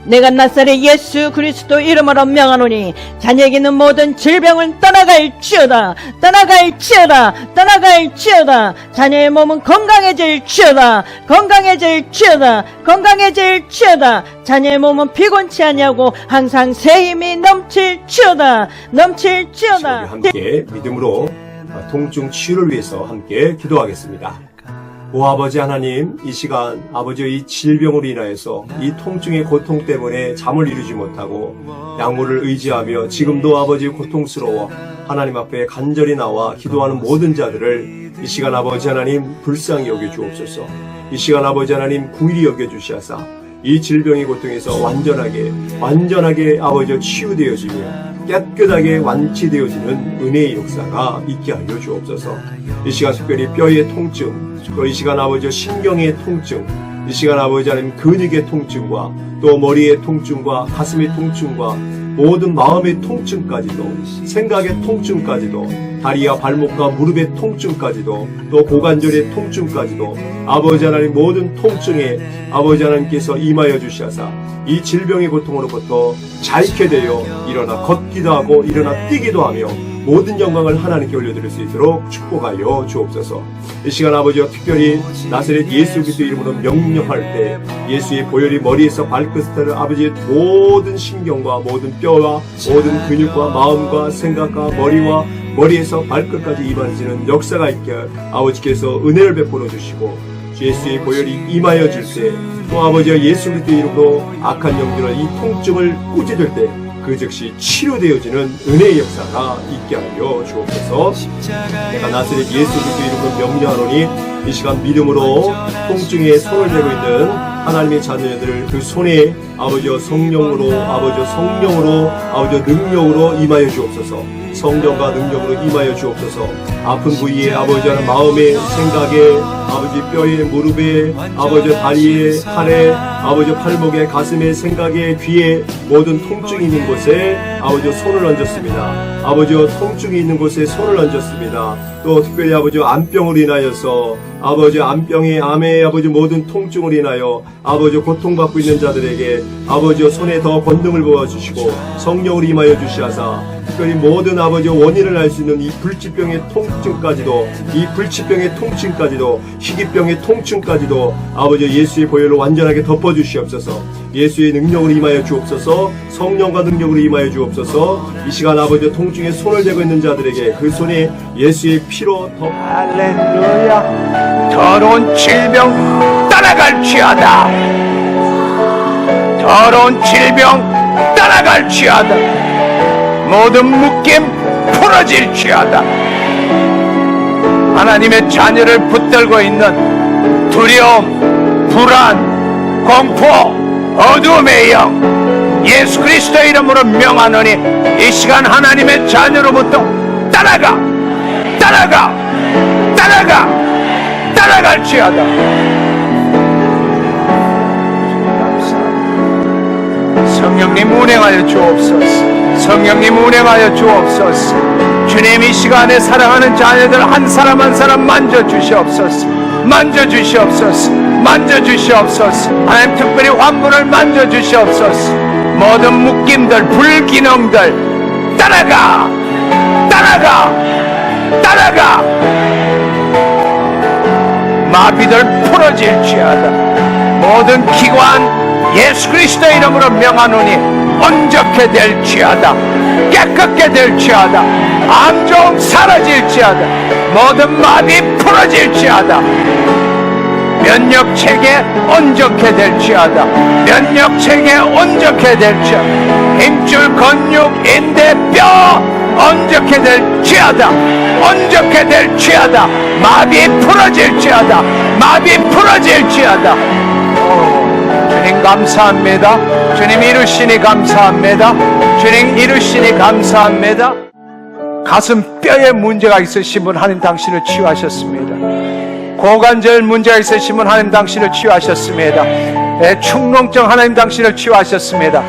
내가 나사렛 예수 그리스도 이름으로 명하노니 자녀에게 있는 모든 질병을 떠나갈지어다. 떠나갈지어다. 떠나갈지어다. 자녀의 몸은 건강해질지어다. 건강해질지어다. 건강해질지어다. 자녀의 몸은 피곤치 아니하고 항상 새 힘이 넘칠지어다. 넘칠지어다. 함께 믿음으로 통증 치유를 위해서 함께 기도하겠습니다. 오 아버지 하나님, 이 시간 아버지의 이 질병으로 인하여서 이 통증의 고통 때문에 잠을 이루지 못하고 약물을 의지하며 지금도 아버지 고통스러워 하나님 앞에 간절히 나와 기도하는 모든 자들을 이 시간 아버지 하나님 불쌍히 여겨주옵소서. 이 시간 아버지 하나님 긍휼히 여겨주시하사 이 질병의 고통에서 완전하게 아버지 치유되어지며 깨끗하게 완치되어지는 은혜의 역사가 있게 하여 주옵소서. 이 시간 특별히 뼈의 통증, 또 이 시간 아버지 신경의 통증, 이 시간 아버지 하나님 근육의 통증과 또 머리의 통증과 가슴의 통증과 모든 마음의 통증까지도 생각의 통증까지도 다리와 발목과 무릎의 통증까지도 또 고관절의 통증까지도 아버지 하나님 모든 통증에 아버지 하나님께서 임하여 주시하사 이 질병의 고통으로부터 자유케 되어 일어나 걷기도 하고 일어나 뛰기도 하며 모든 영광을 하나님께 올려드릴 수 있도록 축복하여 주옵소서. 이 시간 아버지와 특별히 나사렛 예수 그리스도 이름으로 명령할 때 예수의 보혈이 머리에서 발끝을 아버지의 모든 신경과 모든 뼈와 모든 근육과 마음과 생각과 머리에서 발끝까지 임하시는 역사가 있게 아버지께서 은혜를 베풀어 주시고 예수의 보혈이 임하여 줄 때 또 아버지와 예수 그리스도 이름으로 악한 영들은 이 통증을 꾸짖을 때 그 즉시 치료되어지는 은혜의 역사가 있게 하여 주옵소서. 내가 나사렛 예수 그리스도 이름으로 명령하노니 이 시간 믿음으로 통증에 손을 대고 있는 하나님의 자녀들 그 손에 아버지와 성령으로 아버지와 능력으로 임하여 주옵소서. 성령과 능력으로 임하여 주옵소서. 아픈 부위에 아버지 하는 마음에 생각에 아버지 뼈에 무릎에 아버지 다리에 팔에 아버지 팔목에 가슴에 생각에 귀에 모든 통증이 있는 곳에 아버지 손을 얹었습니다. 아버지와 통증이 있는 곳에 손을 얹었습니다. 또 특별히 아버지 암병으로 인하여서 아버지 암병의 암의 아버지 모든 통증으로 인하여 아버지 고통받고 있는 자들에게 아버지 손에 더 권능을 부어주시고 성령으로 임하여 주시하사 특별히 모든 아버지 원인을 알 수 있는 이 불치병의 통증까지도 희귀병의 통증까지도 아버지 예수의 보혈로 완전하게 덮어주시옵소서. 예수의 능력으로 임하여 주옵소서. 성령과 능력으로 임하여 주옵소서. 이 시간 아버지 통증에 손을 대고 있는 자들에게 그 손에 예수의 피로 덮어 할렐루야. 더러운 질병 떠나갈지어다. 더러운 질병 떠나갈지어다. 모든 묶임 풀어질지어다. 하나님의 자녀를 붙들고 있는 두려움, 불안, 공포, 어두움의 영 예수 그리스도 이름으로 명하노니 이 시간 하나님의 자녀로부터 떠나갈지어다. 성령님 운행하여 주옵소서. 성령님 운행하여 주옵소서. 주님, 이 시간에 사랑하는 자녀들 한 사람 한 사람 만져주시옵소서. 만져주시옵소서. 만져주시옵소서. 하나님, 특별히 환부를 만져주시옵소서. 모든 묶임들, 불기능들 따라가, 따라가, 따라가. 마비들 풀어질지어다. 모든 기관 예수 그리스도의 이름으로 명하노니 온전케 될지어다. 깨끗게 될지어다. 암종 사라질지어다. 모든 마비 풀어질지어다. 면역체계 온전케 될지어다. 면역체계 온전케 될지어다. 힘줄 근육 인대 뼈 온전케 될지어다. 온전케 될지어다. 마비 풀어질지어다. 마비 풀어질지어다. 주님 감사합니다. 주님 이루시니 감사합니다. 주님 이루시니 감사합니다. 가슴 뼈에 문제가 있으신 분 하나님 당신을 치유하셨습니다. 고관절 문제가 있으신 분 하나님 당신을 치유하셨습니다. 충농증 하나님 당신을 치유하셨습니다.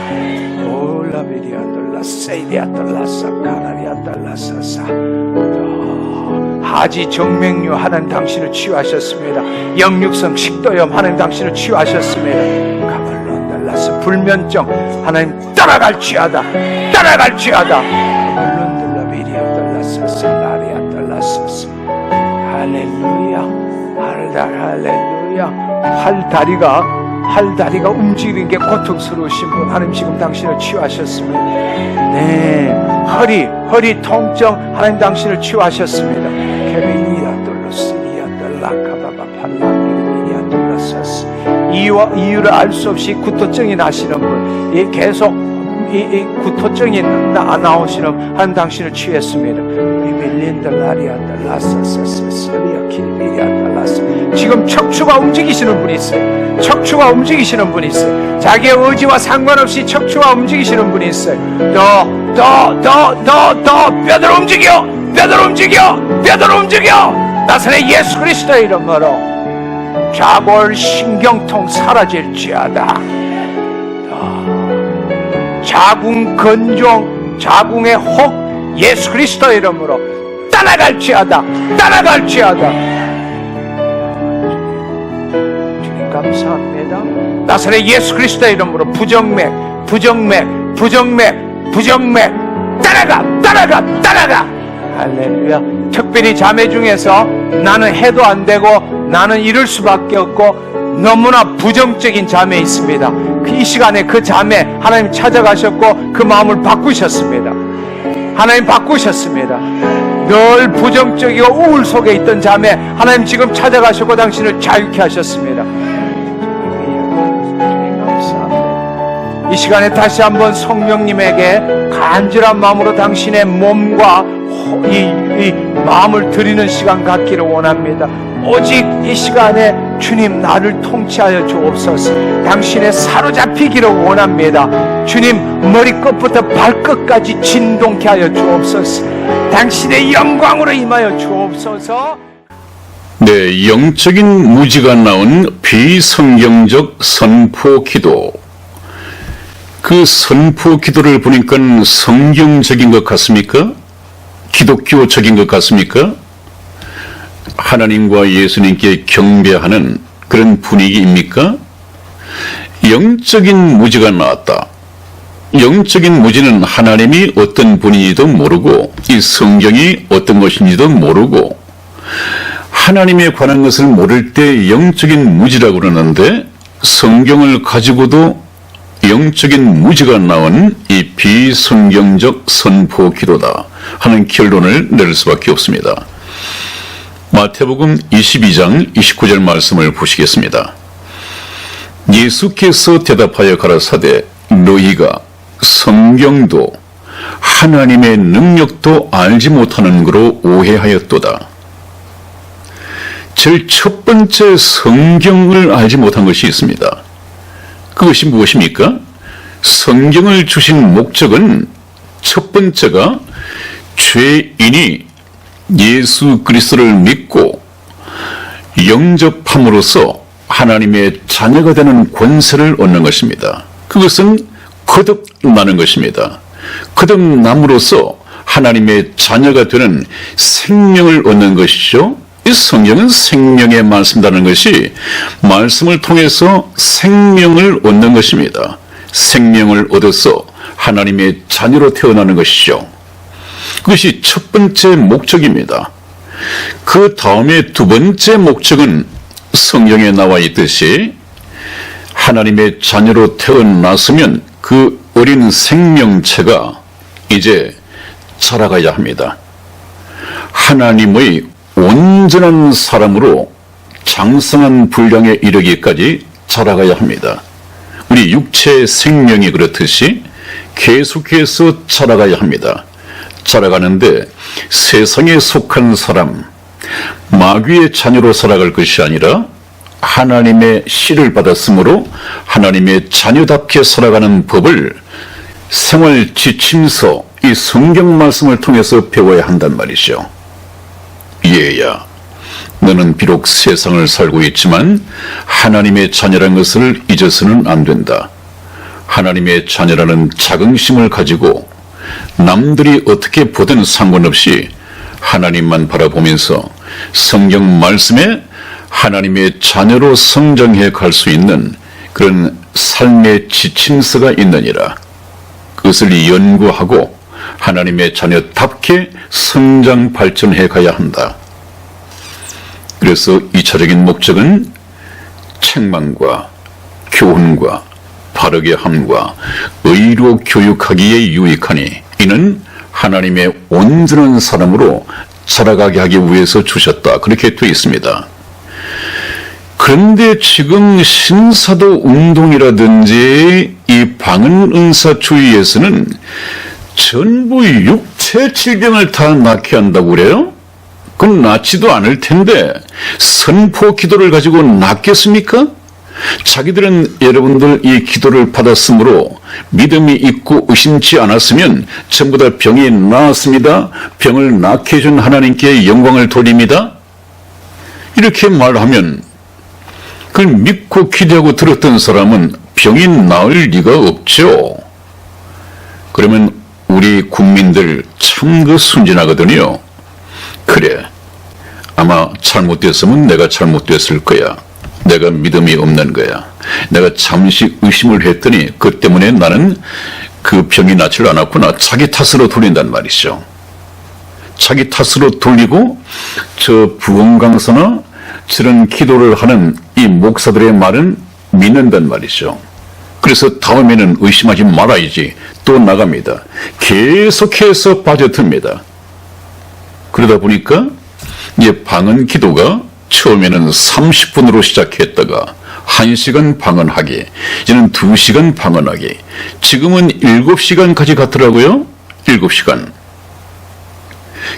하지 정맥류 하나님 당신을 치유하셨습니다. 역류성 식도염 하나님 당신을 치유하셨습니다. 가발론달라스 불면증 하나님 따라갈지어다. 따라갈지어다. 가발론달라비리아달라스 살라리아달라스 할렐루야. 할렐루야. 팔다리가 움직이는 게 고통스러우신 분 하나님 지금 당신을 치유하셨습니다. 네, 허리 통증 하나님 당신을 치유하셨습니다. 이유를 알 수 없이 구토증이 나시는 분, 계속 이 구토증이 나오시는 하나님 당신을 치유했습니다. 지금 척추가 움직이시는 분이 있어요. 척추가 움직이시는 분이 있어요. 자기의 의지와 상관없이 척추가 움직이시는 분이 있어요. 더 뼈들 움직여. 뼈들 움직여. 뼈들 움직여. 나사렛 예수 그리스도의 이름으로 좌골 신경통 사라질지어다. 자궁 근종 자궁의 혹 예수 그리스도의 이름으로 따라갈지어다. 따라갈지어다. 주님 감사합니다. 나사렛 예수 그리스도의 이름으로 부정맥 따라가. 할렐루야. 특별히 자매 중에서 나는 해도 안 되고 나는 이럴 수밖에 없고 너무나 부정적인 자매 있습니다. 이 시간에 그 자매 하나님 찾아가셨고 그 마음을 바꾸셨습니다. 하나님 바꾸셨습니다. 늘 부정적이고 우울 속에 있던 자매 하나님 지금 찾아가셨고 당신을 자유케 하셨습니다. 이 시간에 다시 한번 성령님에게 간절한 마음으로 당신의 몸과 이 마음을 드리는 시간 갖기를 원합니다. 오직 이 시간에 주님 나를 통치하여 주옵소서. 당신의 사로잡히기를 원합니다. 주님 머리끝부터 발끝까지 진동케 하여 주옵소서. 당신의 영광으로 임하여 주옵소서. 네, 영적인 무지가 나온 비성경적 선포 기도. 그 선포 기도를 보니까 성경적인 것 같습니까? 기독교적인 것 같습니까? 하나님과 예수님께 경배하는 그런 분위기입니까? 영적인 무지가 나왔다. 영적인 무지는 하나님이 어떤 분인지도 모르고 이 성경이 어떤 것인지도 모르고 하나님에 관한 것을 모를 때 영적인 무지라고 그러는데 성경을 가지고도 영적인 무지가 나온 이 비성경적 선포 기도다 하는 결론을 내릴 수밖에 없습니다. 마태복음 22장 29절 말씀을 보시겠습니다. 예수께서 대답하여 가라사대 너희가 성경도 하나님의 능력도 알지 못하는 거로 오해하였도다. 제일 첫 번째 성경을 알지 못한 것이 있습니다. 그것이 무엇입니까? 성경을 주신 목적은 첫 번째가 죄인이 예수 그리스도를 믿고 영접함으로써 하나님의 자녀가 되는 권세를 얻는 것입니다. 그것은 거듭나는 것입니다. 거듭남으로써 하나님의 자녀가 되는 생명을 얻는 것이죠. 이 성경은 생명의 말씀이라는 것이 말씀을 통해서 생명을 얻는 것입니다. 생명을 얻어서 하나님의 자녀로 태어나는 것이죠. 그것이 첫 번째 목적입니다. 그 다음에 두 번째 목적은 성경에 나와 있듯이 하나님의 자녀로 태어났으면 그 어린 생명체가 이제 자라가야 합니다. 하나님의 온전한 사람으로 장성한 분량에 이르기까지 자라가야 합니다. 우리 육체의 생명이 그렇듯이 계속해서 자라가야 합니다. 자라가는데 세상에 속한 사람, 마귀의 자녀로 살아갈 것이 아니라 하나님의 씨를 받았으므로 하나님의 자녀답게 살아가는 법을 생활 지침서, 이 성경 말씀을 통해서 배워야 한단 말이죠. 얘야, 너는 비록 세상을 살고 있지만 하나님의 자녀라는 것을 잊어서는 안 된다. 하나님의 자녀라는 자긍심을 가지고 남들이 어떻게 보든 상관없이 하나님만 바라보면서 성경 말씀에 하나님의 자녀로 성장해 갈 수 있는 그런 삶의 지침서가 있느니라. 그것을 연구하고 하나님의 자녀답게 성장 발전해 가야 한다. 그래서 2차적인 목적은 책망과 교훈과 바르게 함과 의로 교육하기에 유익하니 이는 하나님의 온전한 사람으로 자라가게 하기 위해서 주셨다. 그렇게 되어 있습니다. 그런데 지금 신사도 운동이라든지 이 방언은사주의에서는 전부 육체 질병을 다 낫게 한다고 그래요? 그건 낫지도 않을 텐데 선포 기도를 가지고 낫겠습니까? 자기들은 여러분들 이 기도를 받았으므로 믿음이 있고 의심치 않았으면 전부 다 병이 나았습니다. 병을 낫게 해준 하나님께 영광을 돌립니다. 이렇게 말하면 그걸 믿고 기대하고 들었던 사람은 병이 나을 리가 없죠. 그러면 우리 국민들 참 그 순진하거든요. 그래, 아마 잘못됐으면 내가 잘못됐을 거야. 내가 믿음이 없는 거야. 내가 잠시 의심을 했더니 그 때문에 나는 그 병이 낫질 않았구나. 자기 탓으로 돌린단 말이죠. 자기 탓으로 돌리고 저 부흥 강사나 저런 기도를 하는 이 목사들의 말은 믿는단 말이죠. 그래서 다음에는 의심하지 말아야지. 또 나갑니다. 계속해서 빠져듭니다. 그러다 보니까 이제 방언 기도가 처음에는 30분으로 시작했다가 1시간 방언하기, 이제는 2시간 방언하기, 지금은 7시간까지 갔더라고요. 7시간.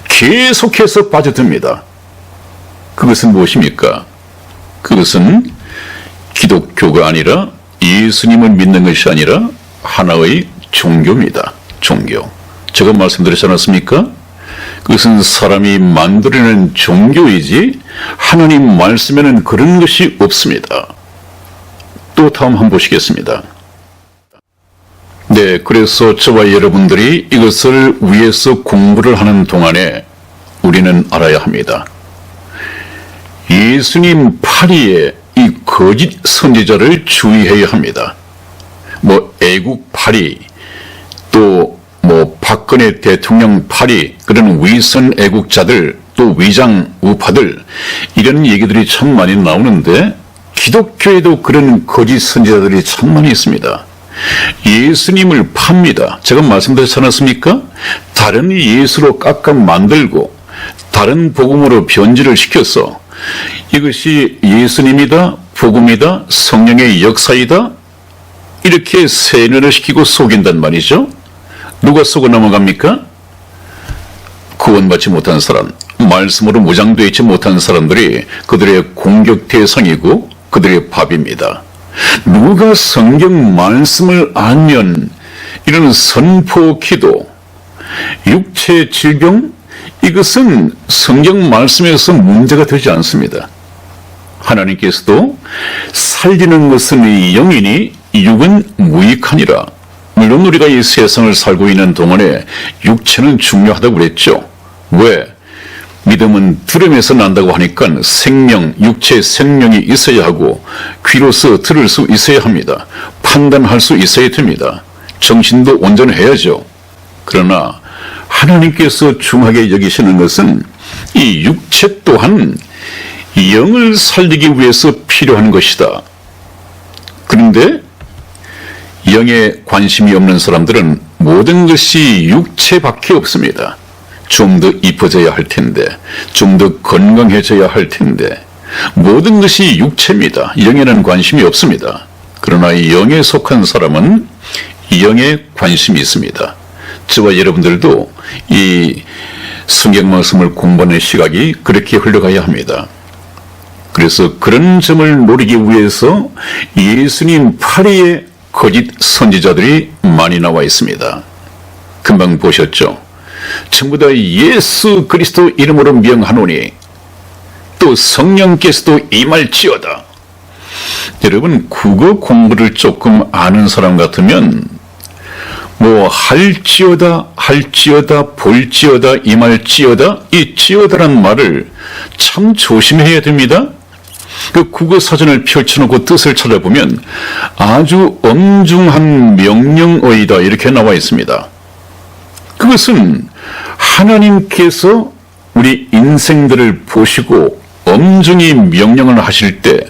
계속해서 빠져듭니다. 그것은 무엇입니까? 그것은 기독교가 아니라 예수님을 믿는 것이 아니라 하나의 종교입니다. 종교. 제가 말씀드렸지 않았습니까? 그것은 사람이 만들어낸 종교이지 하나님 말씀에는 그런 것이 없습니다. 또 다음 한번 보시겠습니다. 네, 그래서 저와 여러분들이 이것을 위해서 공부를 하는 동안에 우리는 알아야 합니다. 예수님 파리에 이 거짓 선지자를 주의해야 합니다. 뭐 애국 파리, 또 뭐 박근혜 대통령 파리, 그런 위선 애국자들, 또 위장 우파들, 이런 얘기들이 참 많이 나오는데 기독교에도 그런 거짓 선지자들이 참 많이 있습니다. 예수님을 팝니다. 제가 말씀드렸지 않았습니까? 다른 예수로 깎아 만들고 다른 복음으로 변질을 시켜서 이것이 예수님이다, 복음이다, 성령의 역사이다, 이렇게 세뇌를 시키고 속인단 말이죠. 누가 속아 넘어갑니까? 구원받지 못한 사람, 말씀으로 무장되어 있지 못한 사람들이 그들의 공격 대상이고 그들의 밥입니다. 누가 성경 말씀을 알면 이런 선포 기도, 육체 질병, 이것은 성경 말씀에서 문제가 되지 않습니다. 하나님께서도 살리는 것은 영이니 육은 무익하니라 물론 우리가 이 세상을 살고 있는 동안에 육체는 중요하다고 그랬죠. 왜? 믿음은 들음에서 난다고 하니까 생명, 육체 생명이 있어야 하고 귀로서 들을 수 있어야 합니다. 판단할 수 있어야 됩니다. 정신도 온전해야죠. 그러나 하나님께서 중하게 여기시는 것은 이 육체 또한 영을 살리기 위해서 필요한 것이다. 그런데 영에 관심이 없는 사람들은 모든 것이 육체밖에 없습니다. 좀 더 이뻐져야 할 텐데, 좀 더 건강해져야 할 텐데, 모든 것이 육체입니다. 영에는 관심이 없습니다. 그러나 이 영에 속한 사람은 영에 관심이 있습니다. 저와 여러분들도 이 성경 말씀을 공부하는 시각이 그렇게 흘러가야 합니다. 그래서 그런 점을 노리기 위해서 예수님 파리에 거짓 선지자들이 많이 나와 있습니다. 금방 보셨죠? 전부 다 예수 그리스도 이름으로 명하노니 또 성령께서도 임할지어다. 여러분, 국어 공부를 조금 아는 사람 같으면 뭐 할지어다, 볼지어다, 임할지어다, 이 지어다란 말을 참 조심해야 됩니다. 그 국어 사전을 펼쳐놓고 뜻을 찾아보면 아주 엄중한 명령어이다 이렇게 나와 있습니다. 그것은 하나님께서 우리 인생들을 보시고 엄중히 명령을 하실 때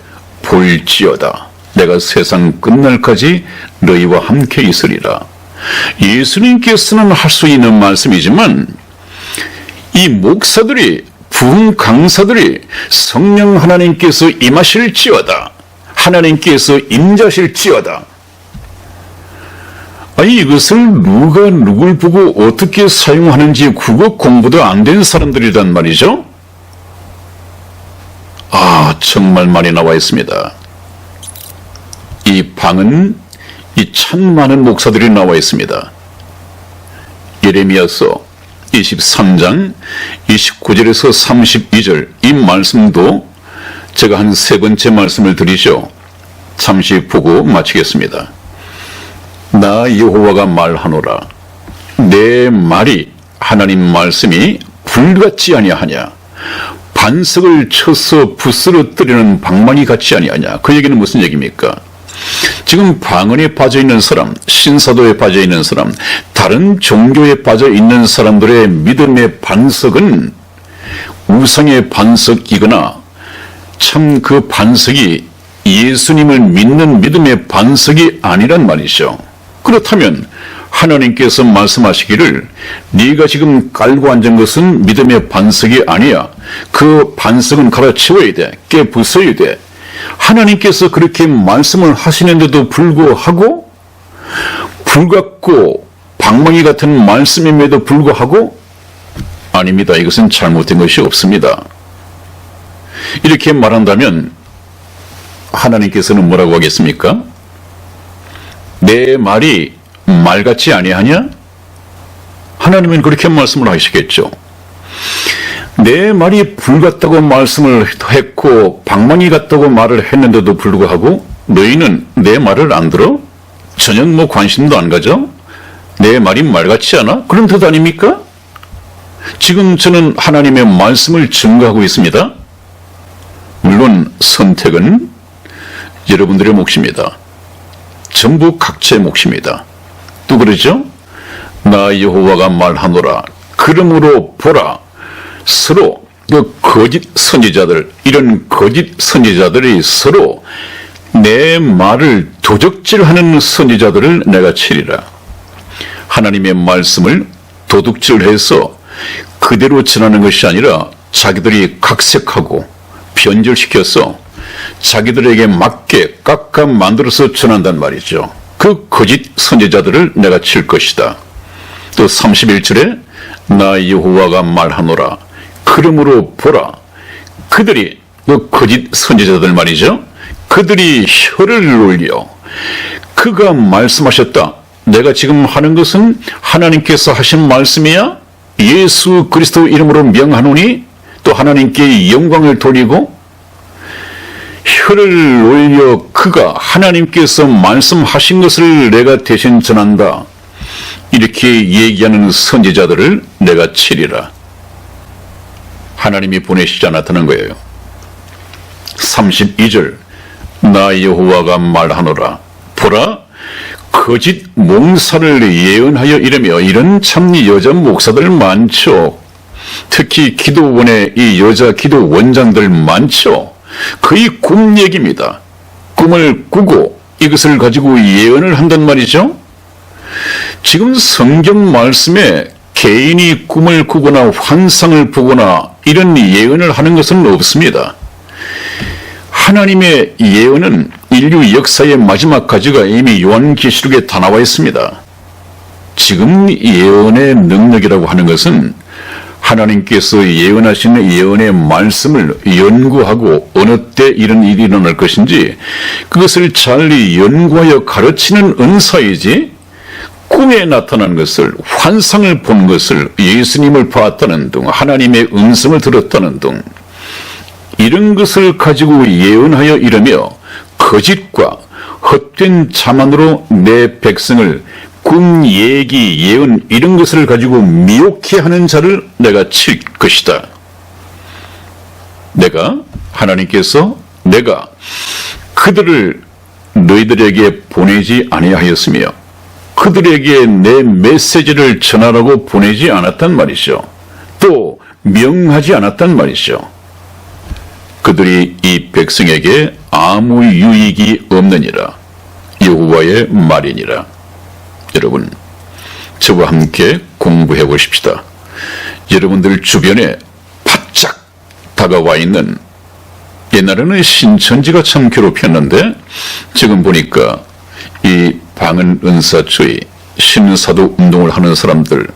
볼지어다. 내가 세상 끝날까지 너희와 함께 있으리라. 예수님께서는 할 수 있는 말씀이지만 이 목사들이 부흥 강사들이 성령 하나님께서 임하실지어다. 하나님께서 임자실지어다. 아니 이것을 누가 누굴 보고 어떻게 사용하는지 국어 공부도 안 된 사람들이란 말이죠. 정말 많이 나와 있습니다. 이 방은 이 참 많은 목사들이 나와 있습니다. 예레미야서 23장 29절에서 32절 이 말씀도 제가 한 세 번째 말씀을 드리죠. 잠시 보고 마치겠습니다. 나 여호와가 말하노라. 내 말이 하나님 말씀이 불같지 아니하냐. 반석을 쳐서 부스러뜨리는 방망이 같지 아니하냐. 그 얘기는 무슨 얘기입니까? 지금 방언에 빠져 있는 사람, 신사도에 빠져 있는 사람, 다른 종교에 빠져 있는 사람들의 믿음의 반석은 우상의 반석이거나 참 그 반석이 예수님을 믿는 믿음의 반석이 아니란 말이죠. 그렇다면 하나님께서 말씀하시기를 네가 지금 깔고 앉은 것은 믿음의 반석이 아니야. 그 반석은 갈아치워야 돼. 깨부숴야 돼. 하나님께서 그렇게 말씀을 하시는데도 불구하고 불같고 방망이 같은 말씀임에도 불구하고 아닙니다. 이것은 잘못된 것이 없습니다. 이렇게 말한다면 하나님께서는 뭐라고 하겠습니까? 내 말이 말같지 아니하냐? 하나님은 그렇게 말씀을 하시겠죠. 내 말이 불 같다고 말씀을 했고 방망이 같다고 말을 했는데도 불구하고 너희는 내 말을 안 들어? 전혀 뭐 관심도 안 가져? 내 말이 말 같지 않아? 그런 뜻 아닙니까? 지금 저는 하나님의 말씀을 증거하고 있습니다. 물론 선택은 여러분들의 몫입니다. 전부 각자의 몫입니다. 또 그러죠? 나 여호와가 말하노라. 그러므로 보라. 서로 그 거짓 선지자들, 이런 거짓 선지자들이 서로 내 말을 도적질하는 선지자들을 내가 치리라. 하나님의 말씀을 도둑질해서 그대로 전하는 것이 아니라 자기들이 각색하고 변절시켜서 자기들에게 맞게 깎아 만들어서 전한단 말이죠. 그 거짓 선지자들을 내가 칠 것이다. 또 31절에 나 여호와가 말하노라. 그러므로 보라. 그들이 그 거짓 선지자들 말이죠. 그들이 혀를 놀려 그가 말씀하셨다. 내가 지금 하는 것은 하나님께서 하신 말씀이야? 예수 그리스도 이름으로 명하노니 또 하나님께 영광을 돌리고 혀를 올려 그가 하나님께서 말씀하신 것을 내가 대신 전한다. 이렇게 얘기하는 선지자들을 내가 치리라. 하나님이 보내시지 않았다는 거예요. 32절 나 여호와가 말하노라. 보라 거짓 몽사를 예언하여 이르며 이런 참 여자 목사들 많죠. 특히 기도원의 이 여자 기도 원장들 많죠. 거의 꿈 얘기입니다. 꿈을 꾸고 이것을 가지고 예언을 한단 말이죠. 지금 성경 말씀에 개인이 꿈을 꾸거나 환상을 보거나 이런 예언을 하는 것은 없습니다. 하나님의 예언은 인류 역사의 마지막까지가 이미 요한계시록에 다 나와 있습니다. 지금 예언의 능력이라고 하는 것은 하나님께서 예언하시는 예언의 말씀을 연구하고 어느 때 이런 일이 일어날 것인지 그것을 잘 연구하여 가르치는 은사이지 꿈에 나타난 것을 환상을 본 것을 예수님을 봤다는 등 하나님의 음성을 들었다는 등 이런 것을 가지고 예언하여 이르며 거짓과 헛된 자만으로 내 백성을 꿈, 얘기, 예언 이런 것을 가지고 미혹해 하는 자를 내가 칠 것이다. 하나님께서 내가 그들을 너희들에게 보내지 아니하였으며 그들에게 내 메시지를 전하라고 보내지 않았단 말이죠. 또 명하지 않았단 말이죠. 그들이 이 백성에게 아무 유익이 없느니라. 여호와의 말이니라. 여러분, 저와 함께 공부해 보십시다. 여러분들 주변에 바짝 다가와 있는 옛날에는 신천지가 참 괴롭혔는데 지금 보니까 이 방언은사주의 신사도 운동을 하는 사람들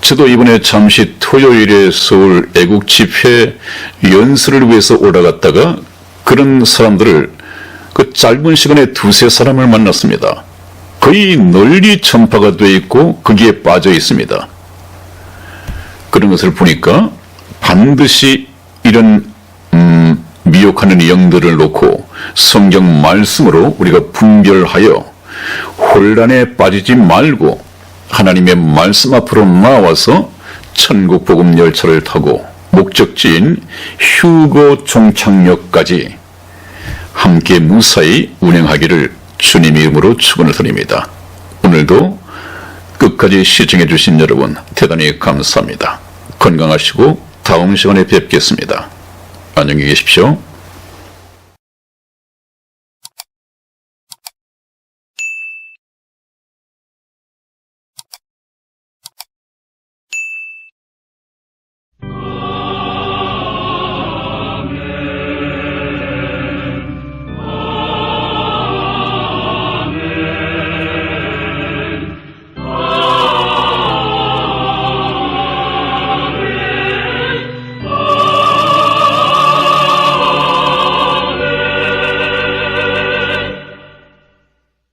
저도 이번에 잠시 토요일에 서울 애국 집회 연설을 위해서 올라갔다가 그런 사람들을 그 짧은 시간에 두세 사람을 만났습니다. 거의 널리 전파가 되어 있고 거기에 빠져 있습니다. 그런 것을 보니까 반드시 이런 미혹하는 영들을 놓고 성경 말씀으로 우리가 분별하여 혼란에 빠지지 말고 하나님의 말씀 앞으로 나와서 천국 복음 열차를 타고 목적지인 휴거 종착역까지 함께 무사히 운행하기를 주님의 이름으로 축원을 드립니다. 오늘도 끝까지 시청해 주신 여러분 대단히 감사합니다. 건강하시고 다음 시간에 뵙겠습니다. 안녕히 계십시오.